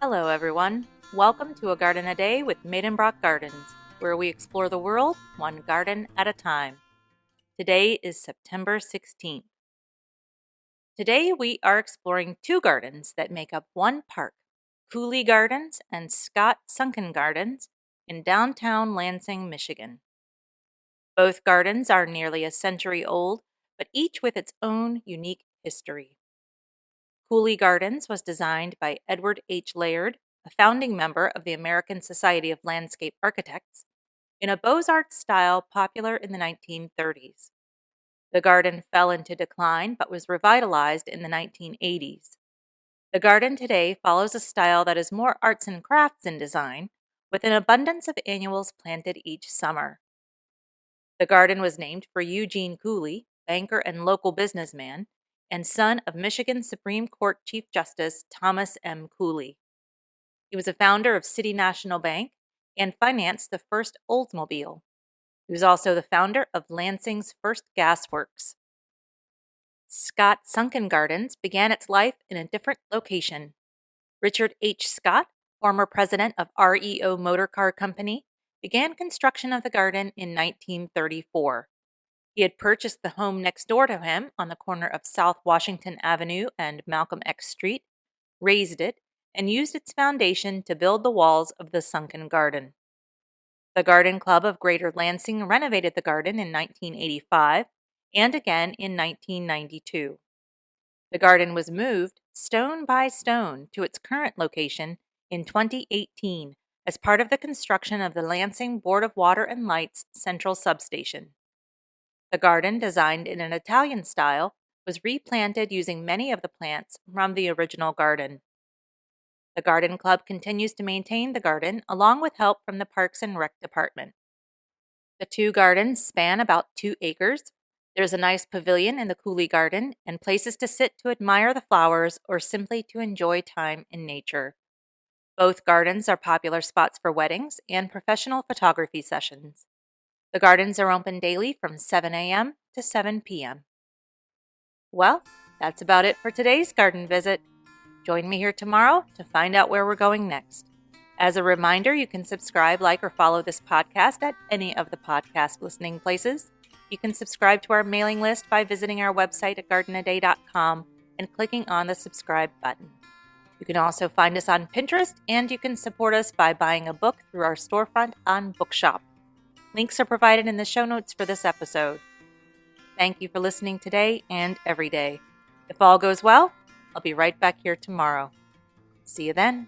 Hello, everyone. Welcome to A Garden a Day with Maidenbrock Gardens, where we explore the world one garden at a time. Today is September 16th. Today we are exploring two gardens that make up one park, Cooley Gardens and Sunken Gardens in downtown Lansing, Michigan. Both gardens are nearly a century old, but each with its own unique history. Cooley Gardens was designed by Edward H. Laird, a founding member of the American Society of Landscape Architects, in a Beaux-Arts style popular in the 1930s. The garden fell into decline but was revitalized in the 1980s. The garden today follows a style that is more arts and crafts in design, with an abundance of annuals planted each summer. The garden was named for Eugene Cooley, banker and local businessman, and son of Michigan Supreme Court Chief Justice Thomas M. Cooley. He was a founder of City National Bank and financed the first Oldsmobile. He was also the founder of Lansing's first gas works. Sunken Gardens began its life in a different location. Richard H. Scott, former president of REO Motor Car Company, began construction of the garden in 1934. He had purchased the home next door to him on the corner of South Washington Avenue and Malcolm X Street, raised it, and used its foundation to build the walls of the sunken garden. The Garden Club of Greater Lansing renovated the garden in 1985 and again in 1992. The garden was moved stone by stone to its current location in 2018 as part of the construction of the Lansing Board of Water and Light's central substation. The garden, designed in an Italian style, was replanted using many of the plants from the original garden. The Garden Club continues to maintain the garden along with help from the Parks and Rec Department. The two gardens span about 2 acres. There's a nice pavilion in the Cooley Garden and places to sit to admire the flowers or simply to enjoy time in nature. Both gardens are popular spots for weddings and professional photography sessions. The gardens are open daily from 7 a.m. to 7 p.m. Well, that's about it for today's garden visit. Join me here tomorrow to find out where we're going next. As a reminder, you can subscribe, like, or follow this podcast at any of the podcast listening places. You can subscribe to our mailing list by visiting our website at gardenaday.com and clicking on the subscribe button. You can also find us on Pinterest, and you can support us by buying a book through our storefront on Bookshop. Links are provided in the show notes for this episode. Thank you for listening today and every day. If all goes well, I'll be right back here tomorrow. See you then.